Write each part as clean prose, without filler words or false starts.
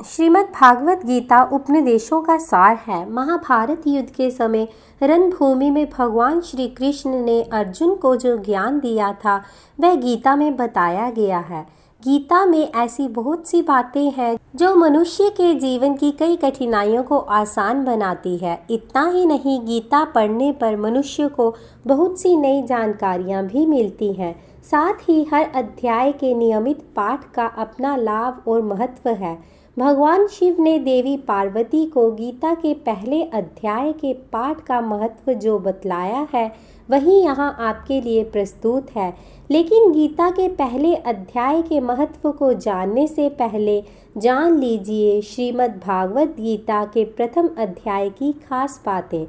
श्रीमद् भागवत गीता उपनिषदों का सार है। महाभारत युद्ध के समय रणभूमि में भगवान श्री कृष्ण ने अर्जुन को जो ज्ञान दिया था वह गीता में बताया गया है। गीता में ऐसी बहुत सी बातें हैं जो मनुष्य के जीवन की कई कठिनाइयों को आसान बनाती है। इतना ही नहीं, गीता पढ़ने पर मनुष्य को बहुत सी नई जानकारियाँ भी मिलती हैं। साथ ही हर अध्याय के नियमित पाठ का अपना लाभ और महत्व है। भगवान शिव ने देवी पार्वती को गीता के पहले अध्याय के पाठ का महत्व जो बतलाया है वही यहाँ आपके लिए प्रस्तुत है। लेकिन गीता के पहले अध्याय के महत्व को जानने से पहले जान लीजिए श्रीमद् भागवत गीता के प्रथम अध्याय की खास बातें।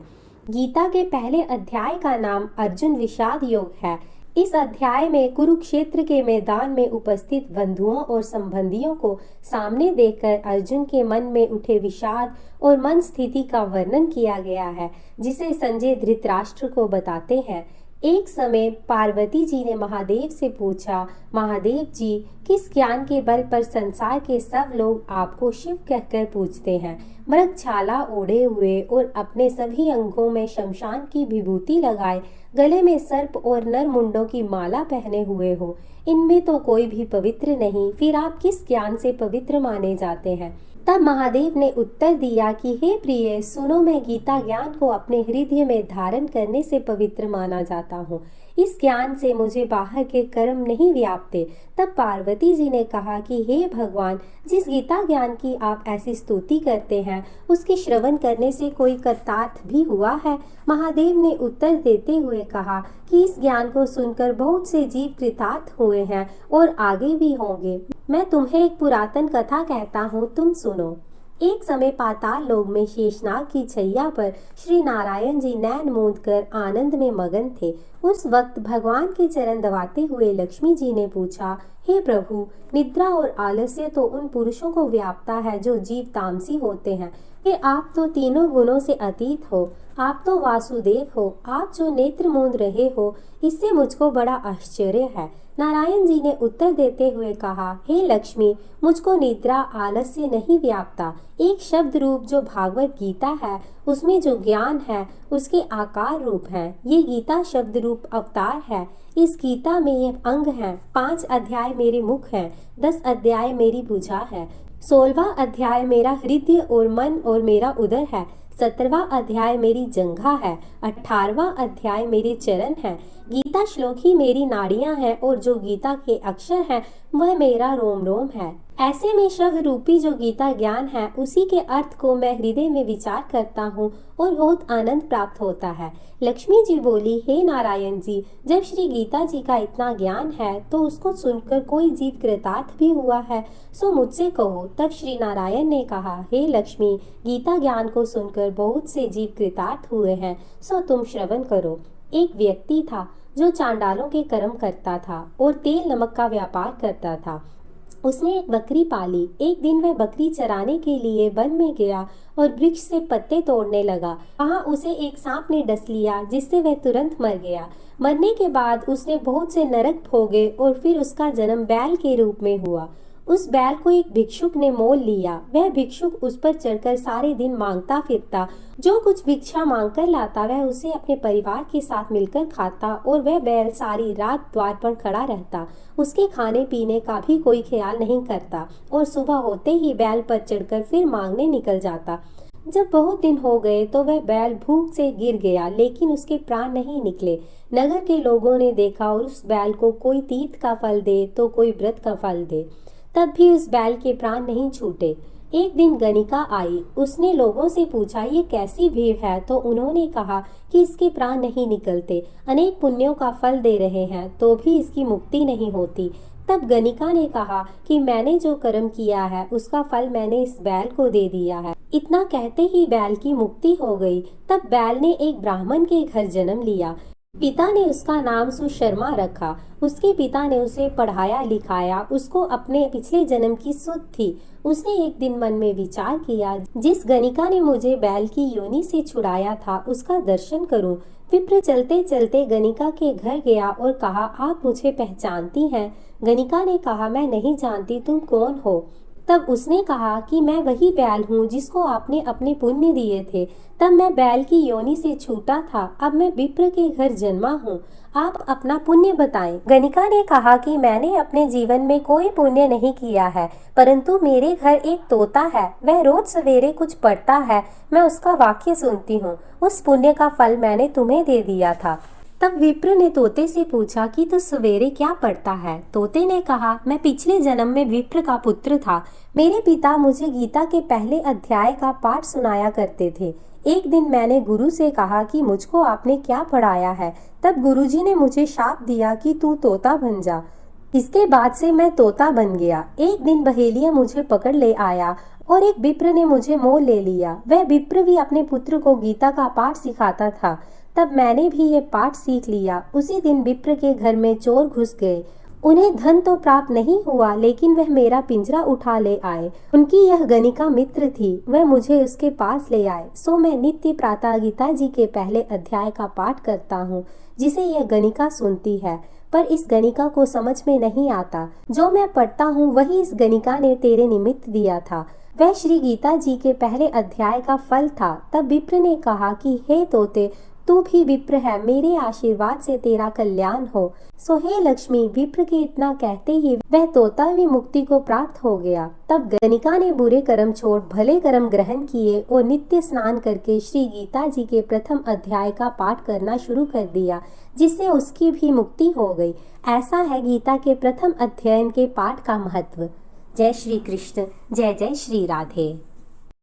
गीता के पहले अध्याय का नाम अर्जुन विषाद योग है। इस अध्याय में कुरुक्षेत्र के मैदान में उपस्थित बंधुओं और संबंधियों को सामने देखकर अर्जुन के मन में उठे विषाद और मन स्थिति का वर्णन किया गया है, जिसे संजय धृतराष्ट्र को बताते हैं। एक समय पार्वती जी ने महादेव से पूछा, महादेव जी, किस ज्ञान के बल पर संसार के सब लोग आपको शिव कहकर पूछते हैं? मृग छाला ओढ़े हुए और अपने सभी अंगों में शमशान की विभूति लगाए, गले में सर्प और नर मुंडों की माला पहने हुए हो, इनमें तो कोई भी पवित्र नहीं, फिर आप किस ज्ञान से पवित्र माने जाते हैं? तब महादेव ने उत्तर दिया कि हे प्रिय, सुनो, मैं गीता ज्ञान को अपने हृदय में धारण करने से पवित्र माना जाता हूँ। इस ज्ञान से मुझे बाहर के कर्म नहीं व्यापते। तब पार्वती जी ने कहा कि हे भगवान, जिस गीता ज्ञान की आप ऐसी स्तुति करते हैं उसके श्रवण करने से कोई कृतार्थ भी हुआ है? महादेव ने उत्तर देते हुए कहा कि इस ज्ञान को सुनकर बहुत से जीव कृतार्थ हुए हैं और आगे भी होंगे। मैं तुम्हें एक पुरातन कथा कहता हूँ, तुम सुनो। एक समय पाताल लोक में शेषनाग की छैया पर श्री नारायण जी नैन मूंद कर आनंद में मगन थे। उस वक्त भगवान के चरण दबाते हुए लक्ष्मी जी ने पूछा, हे प्रभु, निद्रा और आलस्य तो उन पुरुषों को व्यापता है जो जीव तामसी होते हैं, कि आप तो तीनों गुणों से अतीत हो, आप तो वासुदेव हो, आप जो नेत्र मूंद रहे हो, इससे मुझको बड़ा आश्चर्य है। नारायण जी ने उत्तर देते हुए कहा, हे लक्ष्मी, मुझको निद्रा आलस्य नहीं व्यापता। एक शब्द रूप जो भागवत गीता है उसमें जो ज्ञान है उसके आकार रूप है। ये गीता शब्द रूप अवतार है। इस गीता में ये अंग हैं। 5 अध्याय मेरे मुख हैं, 10 अध्याय मेरी भुजा है, 16वां अध्याय मेरा हृदय और मन और मेरा उदर है, 17वां अध्याय मेरी जंघा है, 18वां अध्याय मेरे चरण है। गीता श्लोक ही मेरी नाड़ियां हैं और जो गीता के अक्षर हैं वह मेरा रोम रोम है। ऐसे में शब्द रूपी जो गीता ज्ञान है उसी के अर्थ को मैं हृदय में विचार करता हूँ और बहुत आनंद प्राप्त होता है। लक्ष्मी जी बोली, हे नारायण जी, जब श्री गीता जी का इतना ज्ञान है तो उसको सुनकर कोई जीव कृतार्थ भी हुआ है? सो मुझसे कहो। तब श्री नारायण ने कहा, हे लक्ष्मी, गीता ज्ञान को सुनकर बहुत से जीव कृतार्थ हुए हैं, सो तुम श्रवण करो। एक व्यक्ति था जो चांडालों के कर्म करता था और तेल नमक का व्यापार करता था। उसने एक बकरी पाली। एक दिन वह बकरी चराने के लिए वन में गया और वृक्ष से पत्ते तोड़ने लगा। वहाँ उसे एक सांप ने डस लिया, जिससे वह तुरंत मर गया। मरने के बाद उसने बहुत से नरक भोगे और फिर उसका जन्म बैल के रूप में हुआ। उस बैल को एक भिक्षुक ने मोल लिया। वह भिक्षुक उस पर चढ़कर सारे दिन मांगता फिरता। जो कुछ भिक्षा मांगकर लाता वह उसे अपने परिवार के साथ मिलकर खाता और वह बैल सारी रात द्वार पर खड़ा रहता। उसके खाने पीने का भी कोई ख्याल नहीं करता और सुबह होते ही बैल पर चढ़कर फिर मांगने निकल जाता। जब बहुत दिन हो गए तो वह बैल भूख से गिर गया, लेकिन उसके प्राण नहीं निकले। नगर के लोगों ने देखा और उस बैल को कोई तीर्थ का फल दे तो कोई व्रत का फल दे, तब भी उस बैल के प्राण नहीं छूटे। एक दिन गणिका आई। उसने लोगों से पूछा, ये कैसी भीड़ है? तो उन्होंने कहा कि इसके प्राण नहीं निकलते, अनेक पुण्यों का फल दे रहे हैं तो भी इसकी मुक्ति नहीं होती। तब गणिका ने कहा कि मैंने जो कर्म किया है उसका फल मैंने इस बैल को दे दिया है। इतना कहते ही बैल की मुक्ति हो गई। तब बैल ने एक ब्राह्मण के घर जन्म लिया। पिता ने उसका नाम सुशर्मा रखा। उसके पिता ने उसे पढ़ाया लिखाया। उसको अपने पिछले जन्म की सुध थी। उसने एक दिन मन में विचार किया, जिस गणिका ने मुझे बैल की योनि से छुड़ाया था उसका दर्शन करूं। विप्र चलते चलते गणिका के घर गया और कहा, आप मुझे पहचानती हैं? गणिका ने कहा, मैं नहीं जानती, तुम कौन हो? तब उसने कहा कि मैं वही बैल हूँ जिसको आपने अपने पुण्य दिए थे। तब मैं बैल की योनि से छूटा था, अब मैं विप्र के घर जन्मा हूँ। आप अपना पुण्य बताएं। गणिका ने कहा कि मैंने अपने जीवन में कोई पुण्य नहीं किया है, परंतु मेरे घर एक तोता है, वह रोज सवेरे कुछ पढ़ता है, मैं उसका वाक्य सुनती हूँ। उस पुण्य का फल मैंने तुम्हें दे दिया था। तब विप्र ने तोते से पूछा कि तू सवेरे क्या पढ़ता है? तोते ने कहा, मैं पिछले जन्म में विप्र का पुत्र था। मेरे पिता मुझे गीता के पहले अध्याय का पाठ सुनाया करते थे। एक दिन मैंने गुरु से कहा कि मुझको आपने क्या पढ़ाया है। तब गुरुजी ने मुझे शाप दिया कि तू तोता बन जा। इसके बाद से मैं तोता बन गया। एक दिन बहेलिया मुझे पकड़ ले आया और एक विप्र ने मुझे मोल ले लिया। वह विप्र भी अपने पुत्र को गीता का पाठ सिखाता था। तब मैंने भी ये पाठ सीख लिया। उसी दिन विप्र के घर में चोर घुस गए। उन्हें धन तो प्राप्त नहीं हुआ, लेकिन वह मेरा पिंजरा उठा ले आए। उनकी यह गणिका मित्र थी, वह मुझे उसके पास ले आए। सो मैं नित्य प्रातः गीता जी के पहले अध्याय का पाठ करता हूँ, जिसे यह गणिका सुनती है। पर इस गणिका को समझ में नहीं आता। जो मैं पढ़ता हूँ वही इस गणिका ने तेरे निमित्त दिया था। वह श्री गीता जी के पहले अध्याय का फल था। तब विप्र ने कहा कि हे तोते, तू भी विप्र है, मेरे आशीर्वाद से तेरा कल्याण हो। सो हे लक्ष्मी, विप्र के इतना कहते ही वह तोता भी मुक्ति को प्राप्त हो गया। तब गणिका ने बुरे कर्म छोड़ भले कर्म ग्रहण किए और नित्य स्नान करके श्री गीता जी के प्रथम अध्याय का पाठ करना शुरू कर दिया, जिससे उसकी भी मुक्ति हो गई। ऐसा है गीता के प्रथम अध्ययन के पाठ का महत्व। जय श्री कृष्ण, जय जय श्री राधे।